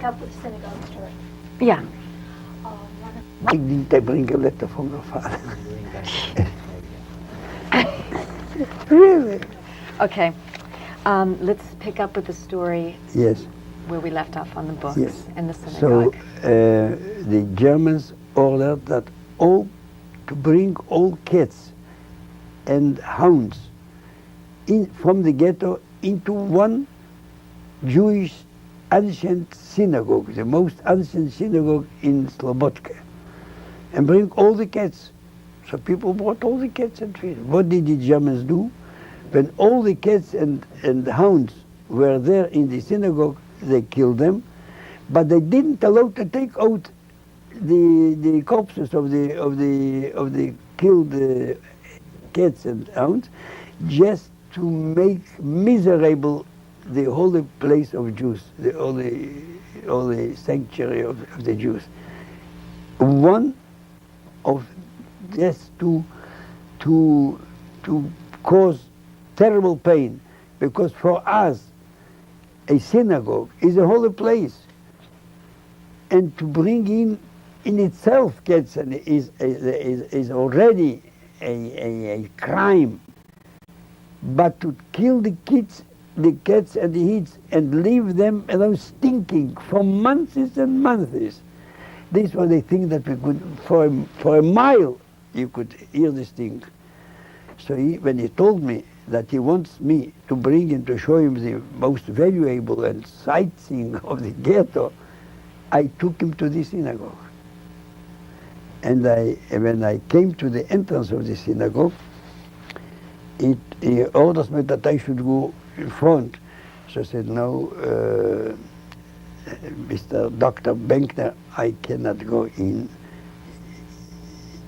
pick up with the synagogue story. Yeah. One Ik didn't bring a letter from your father. Really? Okay. Let's pick up with the story Yes. where we left off on the books Yes. in the So synagogue. the Germans ordered that all to bring all cats and hounds from the ghetto into one Jewish ancient synagogue, the most ancient synagogue in Slobodka, and bring all the cats. So people brought all the cats and fish. What did the Germans do? When all the cats and hounds were there in the synagogue, they killed them, but they didn't allow to take out the corpses of the killed cats and hounds, just to make miserable the holy place of Jews, the holy sanctuary of the Jews. One of just to cause terrible pain, because for us a synagogue is a holy place, and to bring in itself cats is already a crime. But to kill the cats and the heats and leave them alone stinking for months and months, this was a thing that we could, for a mile, you could hear the stink. So when he told me that he wants me to bring him to show him the most valuable and sightseeing of the ghetto, I took him to the synagogue. And when I came to the entrance of the synagogue, he orders me that I should go in front. So I said, no, Mr. Dr. Benkner, I cannot go in.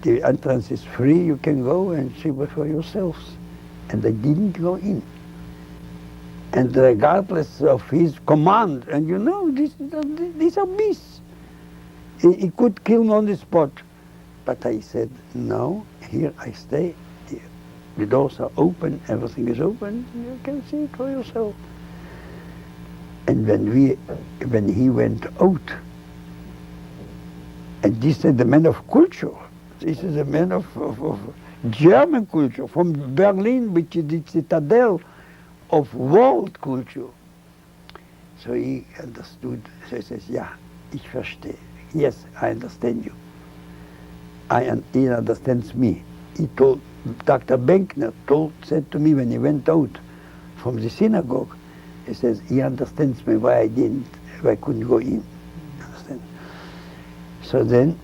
The entrance is free, you can go and see it for yourselves. And I didn't go in. And regardless of his command, and you know, these are beasts. He could kill me on the spot. But I said, no, here I stay. The doors are open, everything is open, you can see it for yourself. And when he went out, and this is the man of culture, this is a man of German culture, from Berlin, which is the citadel of world culture. So he understood, so he says, yeah, ich verstehe. Yes, I understand you. He understands me. He told, Dr. Benkner said to me when he went out from the synagogue, he says, he understands me why I couldn't go in. Understand? So then,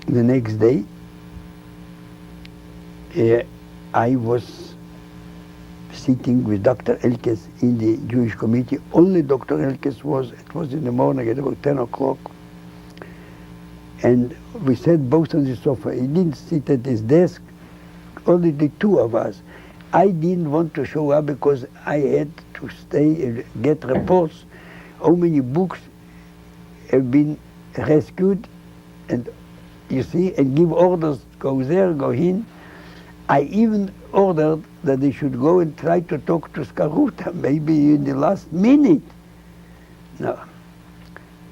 the next day, I was sitting with Dr. Elkes in the Jewish committee. Only Dr. Elkes it was in the morning at about 10 o'clock. And we sat both on the sofa. He didn't sit at his desk, only the two of us. I didn't want to show up because I had to stay and get reports. How many books have been rescued, and you see, and give orders, go there, go in. I even ordered that they should go and try to talk to Skaruta, maybe in the last minute. No.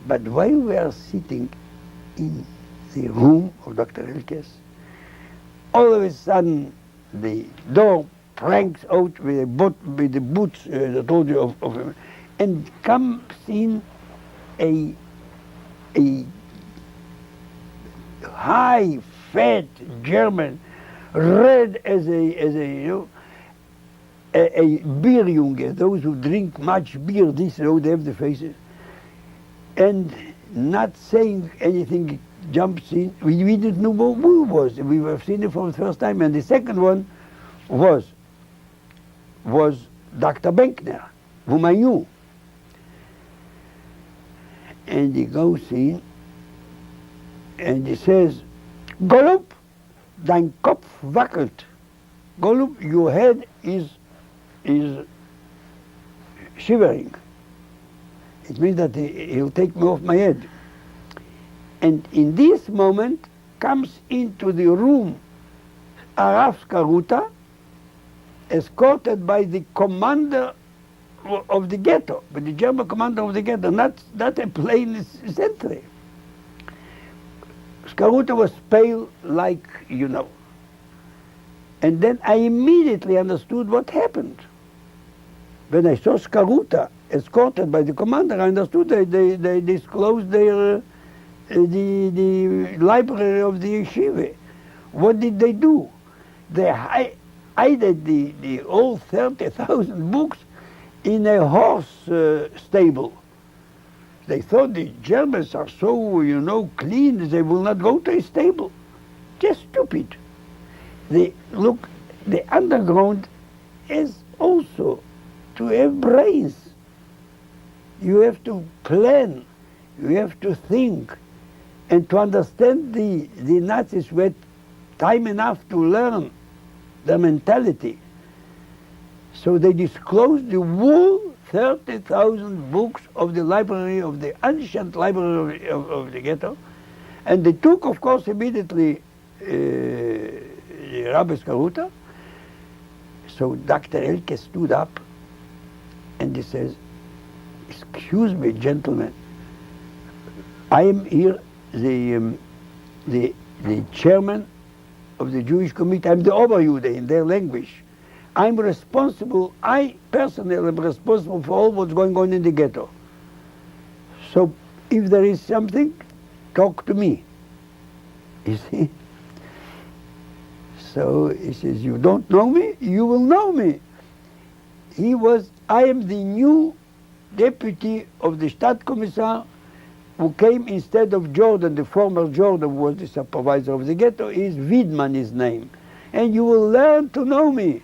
But while we are sitting in the room of Dr. Elkes, all of a sudden the door pranks out with the boots I told you of him, and comes in a high, fat German, red as a beer junge, those who drink much beer, this is how they have the faces. And not saying anything, jumps in. We didn't know who it was. We have seen it for the first time. And the second one was Dr. Benkner, whom I knew. And he goes in and he says, Golub, dein Kopf wackelt. Golub, your head is shivering. It means that he'll take me off my head. And in this moment comes into the room Arav Skaruta, escorted by the commander of the ghetto, but the German commander of the ghetto, not a plain sentry. Skaruta was pale like you know. And then I immediately understood what happened. When I saw Skaruta escorted by the commander, I understood they disclosed their the library of the yeshiva. What did they do? They hid the all 30,000 books in a horse stable. They thought the Germans are so, you know, clean, they will not go to a stable. Just stupid. Look, the underground is also to have brains. You have to plan, you have to think, and to understand the Nazis with time enough to learn their mentality. So they disclosed the whole 30,000 books of the library, of the ancient library of the ghetto, and they took, of course, immediately Rabbi Skaruta. So Dr. Elke stood up and he says, "Excuse me, gentlemen, I am here the chairman of the Jewish committee. I'm the Oberjude in their language. I'm responsible, I personally am responsible for all what's going on in the ghetto. So if there is something, talk to me." You see? So he says, "You don't know me? You will know me." I am the new deputy of the Stadtkommissar who came instead of Jordan, the former Jordan who was the supervisor of the ghetto. Is Wiedmann his name. And you will learn to know me.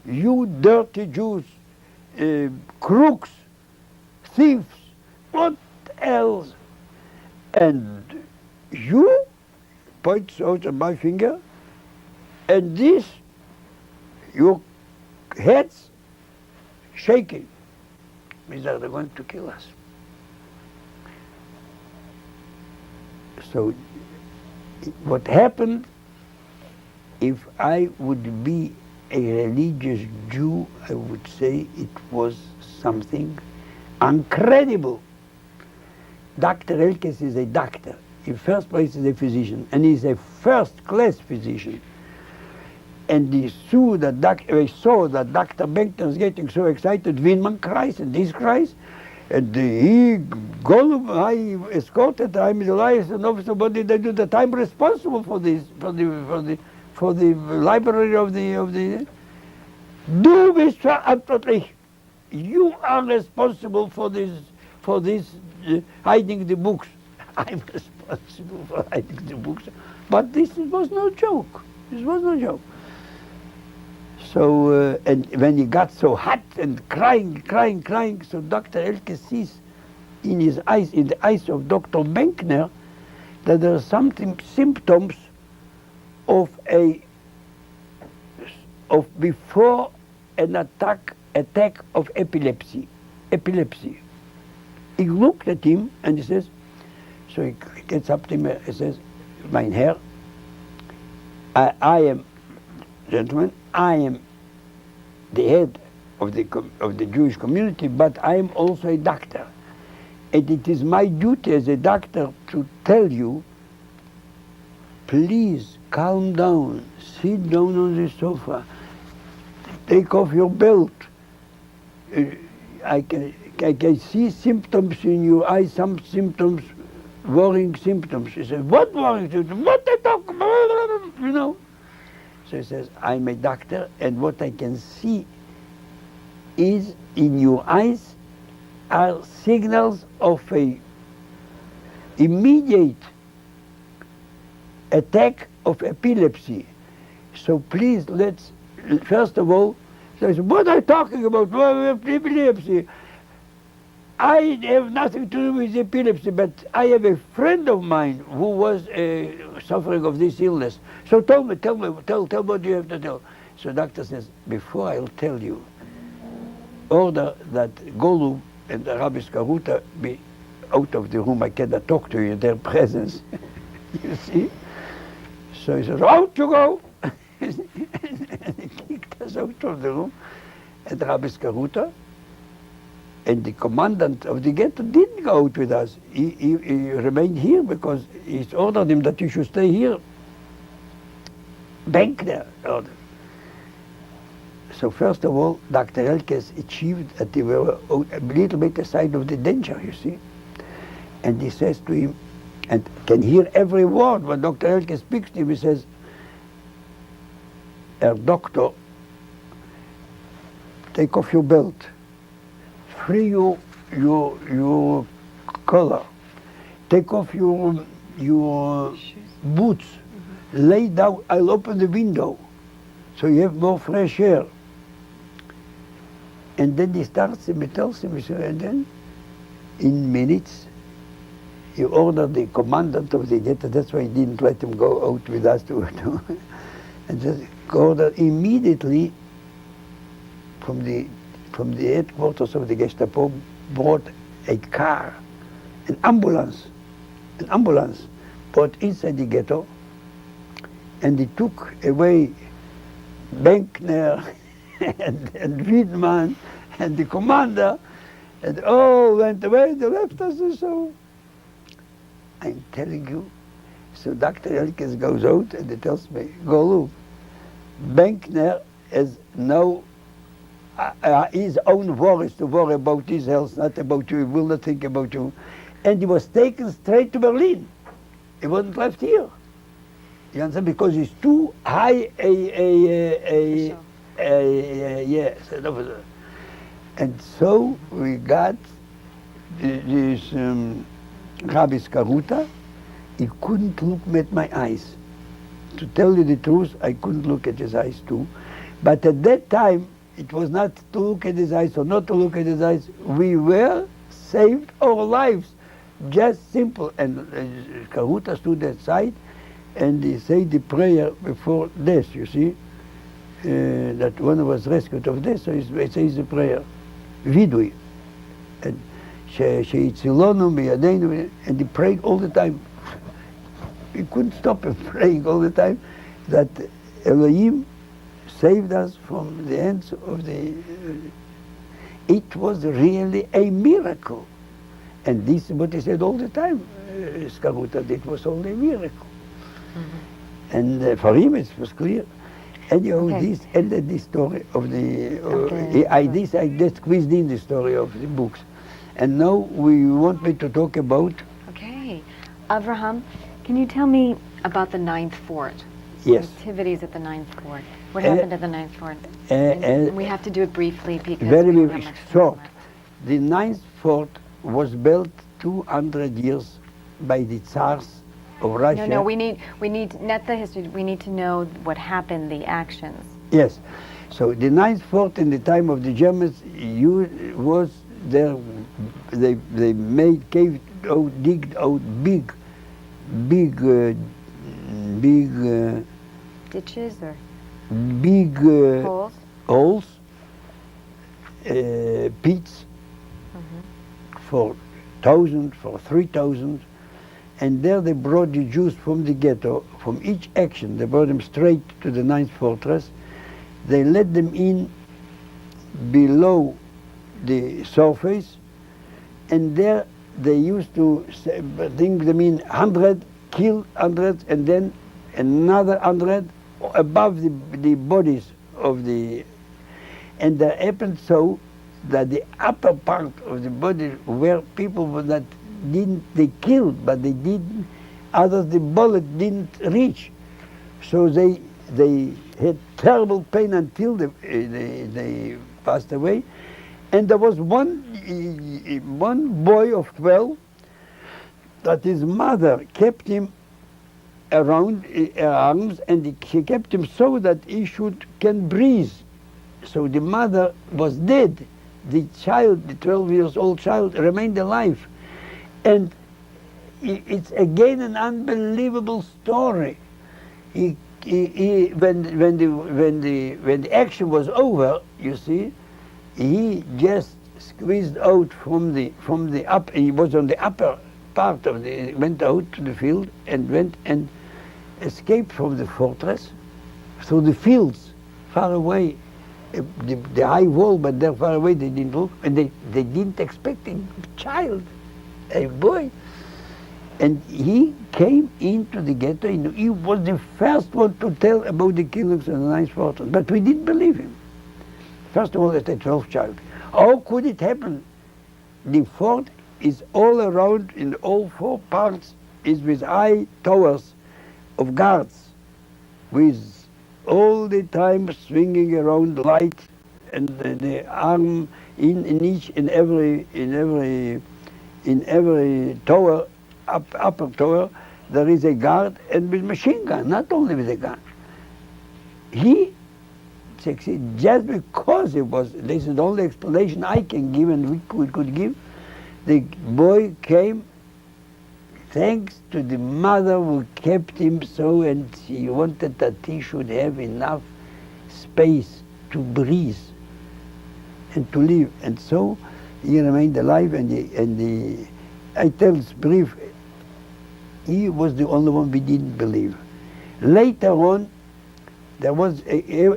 You dirty Jews, crooks, thieves, what else? And you, points out on my finger, and this, your heads shaking, means that they're going to kill us. So what happened, if I would be a religious Jew, I would say it was something incredible. Dr. Elkes is a doctor. In first place, he's a physician, and he's a first-class physician. And I saw that Dr. Benkner is getting so excited, Wiedmann cries, and this cries, and I escorted him in the liaison officer. What did I do? That I'm responsible for this, for the library of the. Du bist verantwortlich. You are responsible for this hiding the books. I'm responsible for hiding the books. But this was no joke. This was no joke. So, and when he got so hot and crying, so Dr. Elke sees in his eyes, in the eyes of Dr. Benkner, that there are something symptoms of before an attack of epilepsy. He looked at him and he says, so he gets up to him and says, "Mein Herr, I am, gentlemen, I am the head of the Jewish community, but I am also a doctor. And it is my duty as a doctor to tell you, please calm down, sit down on the sofa, take off your belt. I can see symptoms in your eyes, some symptoms, worrying symptoms." He says, "What worrying symptoms? What they talk about?" You know. So he says, "I'm a doctor, and what I can see is in your eyes are signals of a immediate attack of epilepsy. So please, let's, first of all," so I said, "What are you talking about? Epilepsy? I have nothing to do with epilepsy, but I have a friend of mine who was suffering of this illness. So tell me what you have to tell." So the doctor says, "Before I'll tell you, order that Golub and Rabbi Skaruta be out of the room. I cannot talk to you in their presence." You see? So he says, "Out you go!" And he kicked us out of the room. And Rabbi Skaruta And the commandant of the ghetto didn't go out with us. He remained here because he ordered him that he should stay here. Benkner ordered. So first of all, Dr. Elkes achieved that they were a little bit aside of the danger, you see. And he says to him, and can hear every word when Dr. Elkes speaks to him, he says, Herr Doctor, take off your belt, free your collar, take off your boots, lay down, I'll open the window so you have more fresh air. And then he starts him, he tells him, and then in minutes he ordered the commandant of the ghetto, that's why he didn't let him go out with us to and just ordered immediately from the headquarters of the Gestapo brought a car, an ambulance, brought inside the ghetto, and he took away Benkner and Wiedmann and the commander, and all went away, they left us and so. I'm telling you, so Dr. Elkes goes out and he tells me, go look, Benkner has no his own worries to worry about his health, not about you, he will not think about you. And he was taken straight to Berlin. He wasn't left here. You understand? Because he's too high yes. And so we got this Rabbi Skaruta. He couldn't look at my eyes. To tell you the truth, I couldn't look at his eyes too. But at that time, it was not to look at his eyes or not to look at his eyes. We were saved our lives. Just simple. And Karuta stood aside and he said the prayer before death, you see. That one was rescued of death, so he says the prayer. Vidui. And and he prayed all the time. He couldn't stop him praying all the time that Elohim saved us from the hands of the... it was really a miracle. And this is what he said all the time, Skaruta, it was only a miracle. Mm-hmm. And for him it was clear. Anyhow, this ended the story of the... I just squeezed in the story of the books. And now we want me to talk about... Okay. Avraham, can you tell me about the Ninth Fort? Yes. Activities at the Ninth Fort. What happened at the Ninth Fort? And we have to do it briefly because very we don't have much short. time left. The Ninth Fort was built 200 years by the Tsars of Russia. No, we need not the history. We need to know what happened, the actions. Yes. So the Ninth Fort in the time of the Germans was there. They digged out big Ditches or big holes? pits for 1,000, for 3,000, and there they brought the Jews from the ghetto, from each action, they brought them straight to the Ninth Fortress. They let them in below the surface, and there they used to bring them in 100, kill 100, and then another 100 above the bodies of the... And there happened so that the upper part of the body where people that they killed, but they didn't, others the bullet didn't reach. So they had terrible pain until they passed away. And there was one boy of 12 that his mother kept him around her arms, and she kept him so that he can breathe. So the mother was dead. The child, the 12 years old child, remained alive. And it's again an unbelievable story. When the action was over, you see, he just squeezed out from the up. He was on the upper part of the. Went out to the field and went and escaped from the fortress through the fields, far away, the high wall, but they're far away, they didn't look, and they didn't expect a child, a boy. And he came into the ghetto, and he was the first one to tell about the killings in the Ninth Fortress, but we didn't believe him. First of all, as a 12th child. How could it happen? The fort is all around in all four parts, is with high towers of guards, with all the time swinging around light, and the arm in each in every tower, upper tower, there is a guard, and with machine gun, not only with a gun. He succeeded just because it was. This is the only explanation I can give, and we could give. The boy came thanks to the mother who kept him so, and she wanted that he should have enough space to breathe and to live. And so he remained alive, and I tell this brief, he was the only one we didn't believe. Later on, there was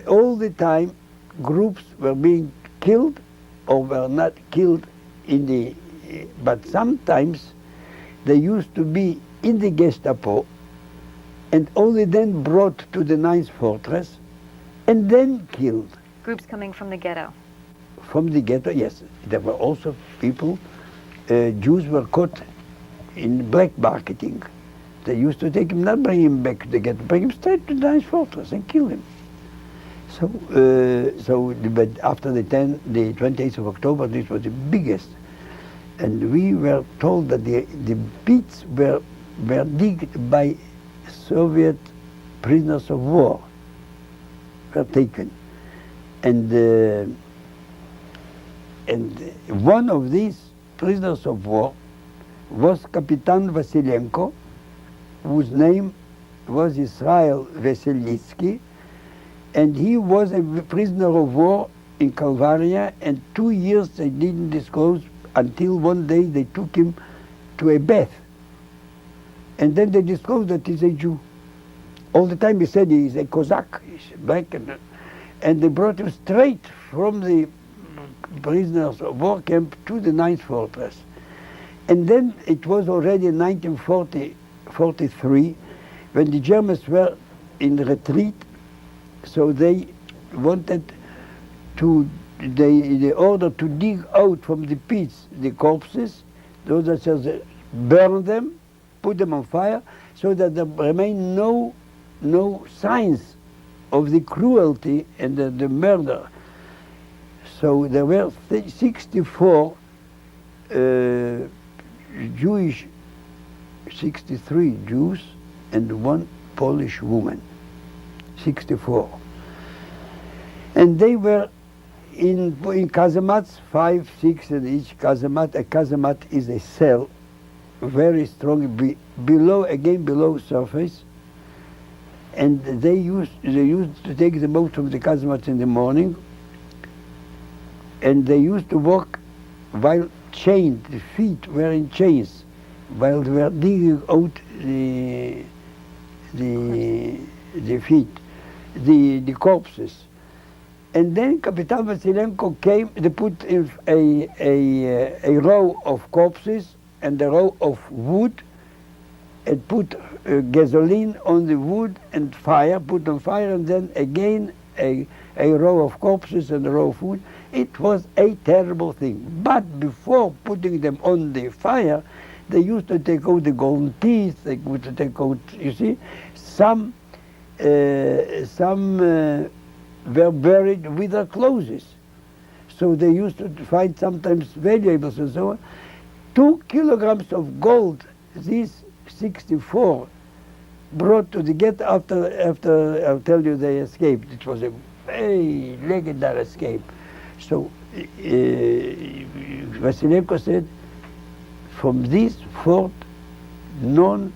all the time groups were being killed or were not killed but sometimes they used to be in the Gestapo and only then brought to the Ninth Fortress and then killed. Groups coming from the ghetto. From the ghetto, yes. There were also people, Jews were caught in black marketing. They used to take him, not bring him back to the ghetto, bring him straight to the Ninth Fortress and kill him. But after the 28th of October, this was the biggest. And we were told that the pits were digged by Soviet prisoners of war, were taken. And one of these prisoners of war was Kapitan Vasilenko, whose name was Israel Veselitsky, and he was a prisoner of war in Kalvaria, and 2 years they didn't disclose until one day they took him to a bath. And then they disclosed that he's a Jew. All the time he said he's a Cossack, he's black, and they brought him straight from the prisoners of war camp to the Ninth Fortress. And then it was already in 1943 when the Germans were in retreat, so they wanted the order to dig out from the pits the corpses, those that says burn them, put them on fire, so that there remain no signs of the cruelty and the murder. So there were 64 Jewish, 63 Jews and one Polish woman, 64. And they were in casemates, 5, 6 in each casemate. A casemate is a cell, very strong, below surface. And they used to take them out from the casemates in the morning, and they used to walk while chained, the feet were in chains, while they were digging out the feet, the corpses. And then Kapitan Vasilenko came, they put in a row of corpses and a row of wood, and put gasoline on the wood and put on fire, and then again a row of corpses and a row of wood. It was a terrible thing. But before putting them on the fire, they used to take out the golden teeth, they would take out, you see, some were buried with their clothes. So they used to find sometimes valuables and so on. 2 kilograms of gold, these 64 brought to the ghetto after I'll tell you they escaped. It was a very legendary escape. So Vasilenko said, from this fort, no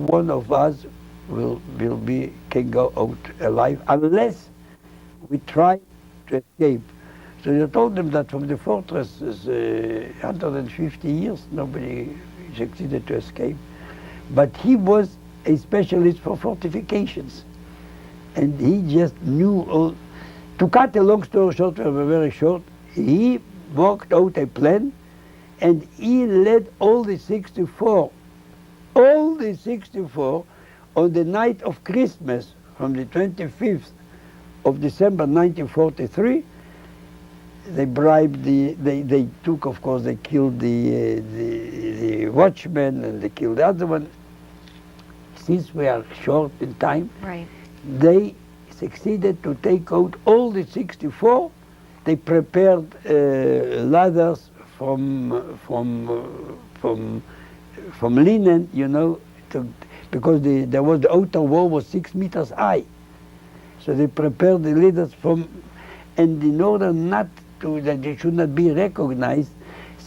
one of us can go out alive unless we try to escape. So they told them that from the fortress, 150 years, nobody succeeded to escape. But he was a specialist for fortifications, and he just knew all. To cut a long story short, very short, he worked out a plan, and he led all the 64 on the night of Christmas, from the 25th of December 1943. They bribed they took, of course, they killed the watchman, and they killed the other one. Since we are short in time, Right. they succeeded to take out all the 64. They prepared ladders from linen, you know, because the outer wall was 6 meters high. So they prepared the ladders and in order that they should not be recognized,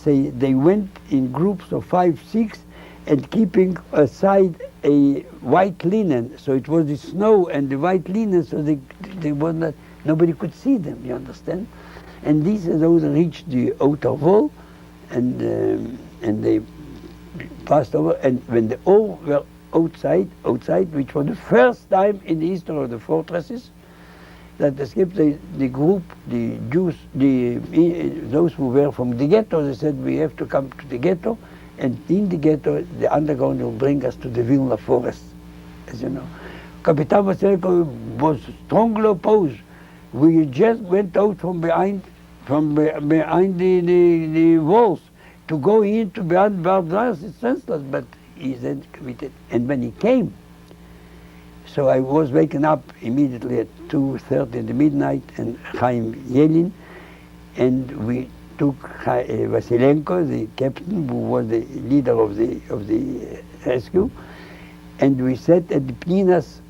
they went in groups of 5, 6, and keeping aside a white linen. So it was the snow and the white linen, so they were not, nobody could see them, you understand? And those reached the outer wall, and they passed over, and when they all were outside, which was the first time in the history of the fortresses that escaped, the group, the Jews, those who were from the ghetto, they said, we have to come to the ghetto, and in the ghetto, the underground will bring us to the Vilna forest, as you know. Capitan Vasilenko was strongly opposed. We just went out from behind the walls to go into beyond barbed wire. It's senseless, but he then committed. And when he came, so I was waken up immediately at 2:30 in the midnight, and Chaim Yelin, and we took Vasilenko, the captain, who was the leader of the rescue, and we sat at the Pnina's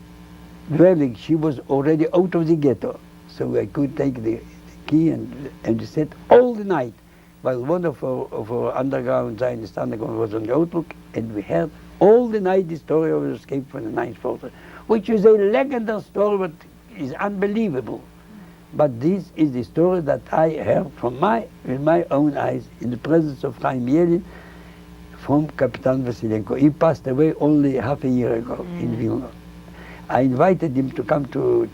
dwelling. She was already out of the ghetto, so I could take the key, and we sat all the night, while one of our underground, Zionist underground, was on the outlook, and we heard all the night the story of the escape from the Ninth Fortress, which is a legendary story, but is unbelievable. But this is the story that I heard with my own eyes, in the presence of Chaim Yelin, from Capitan Vasilenko. He passed away only half a year ago in Vilna. I invited him to come to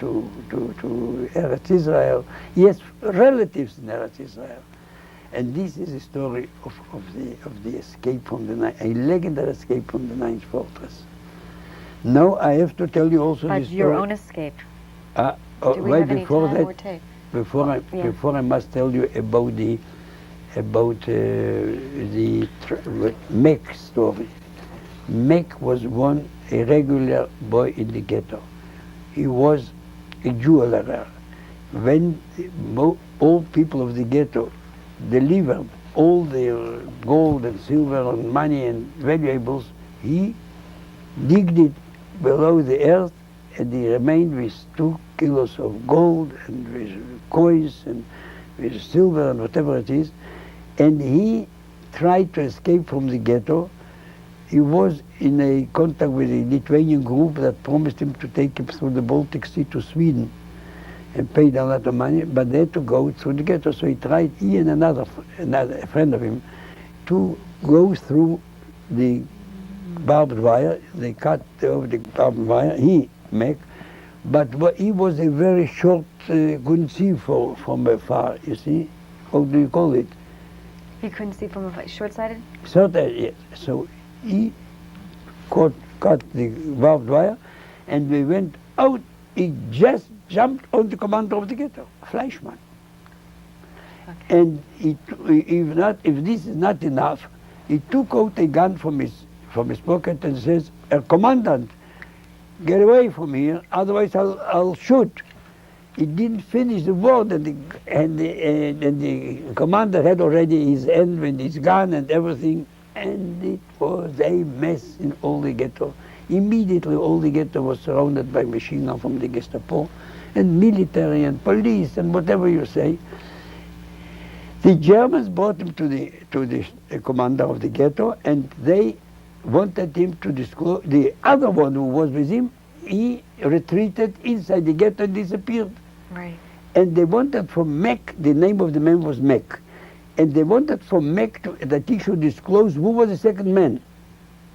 Eretz Israel. He has relatives in Eretz Israel. And this is the story of the escape from a legendary escape from the Ninth Fortress. Now I have to tell you also But the story. your own escape. Do we Right have any before time that, or tape? before I must tell you about the Mek story. Mek was a regular boy in the ghetto. He was a jeweler. When all people of the ghetto delivered all their gold and silver and money and valuables, he digged it below the earth, and he remained with 2 kilos of gold and with coins and with silver and whatever it is. And he tried to escape from the ghetto. He was in a contact with a Lithuanian group that promised him to take him through the Baltic Sea to Sweden and paid a lot of money, but they had to go through the ghetto. So he tried, he and another friend of him, to go through the barbed wire. They cut over the barbed wire, but he was a very short, couldn't see from afar, you see. How do you call it? He couldn't see from a short-sighted? Yes. So he cut the barbed wire, and we went out. He just jumped on the commander of the ghetto, Fleischmann. Okay. And if this is not enough, he took out a gun from his pocket and says, "Commandant, get away from here, otherwise I'll shoot." He didn't finish the word, and the commander had already his hand with his gun and everything, and it was a mess in all the ghetto. Immediately all the ghetto was surrounded by machine gun from the Gestapo, and military and police and whatever you say. The Germans brought him to the commander of the ghetto, and they wanted him to disclose. The other one who was with him, he retreated inside the ghetto and disappeared. Right. And they wanted from Mek, the name of the man was Mek, and they wanted from Mek that he should disclose who was the second man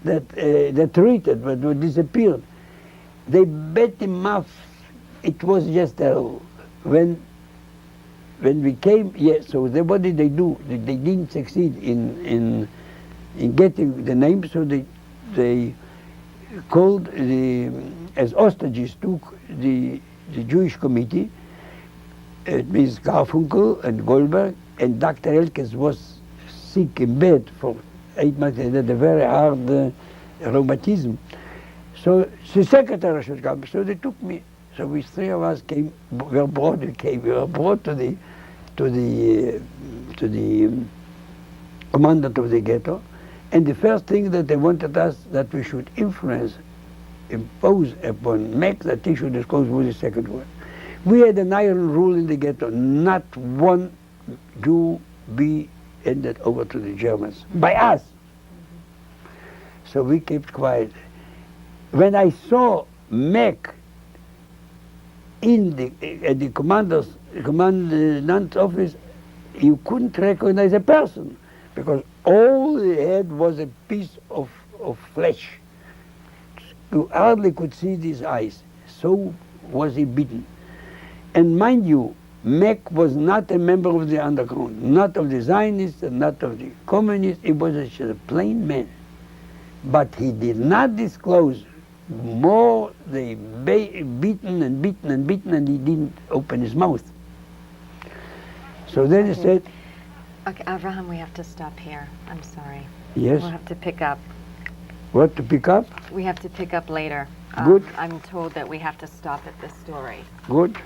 that retreated but disappeared. They bet him off. It was just when when we came, so what did they do? They didn't succeed in getting the name, so they called as hostages took the Jewish committee. It means Garfunkel and Goldberg, and Dr. Elkes was sick in bed for 8 months. He had a very hard rheumatism. So the secretary should come. So they took me. So we 3 of us came. We were brought to the commandant of the ghetto, and the first thing that they wanted us that we should impose upon Mac that he should disclose was the second word. We had an iron rule in the ghetto: not one Jew be handed over to the Germans by us. So we kept quiet. When I saw Mac at the commandant's office, you couldn't recognize a person because all he had was a piece of flesh. You hardly could see his eyes. So was he beaten. And mind you, Mac was not a member of the underground, not of the Zionists, and not of the communists. He was a plain man. But he did not disclose more. They beaten and beaten and beaten, and he didn't open his mouth. So then he said, Okay, Avraham, we have to stop here. I'm sorry. yes, We'll have to pick up. what to pick up? We have to pick up later. Good. I'm told that we have to stop at this story. Good.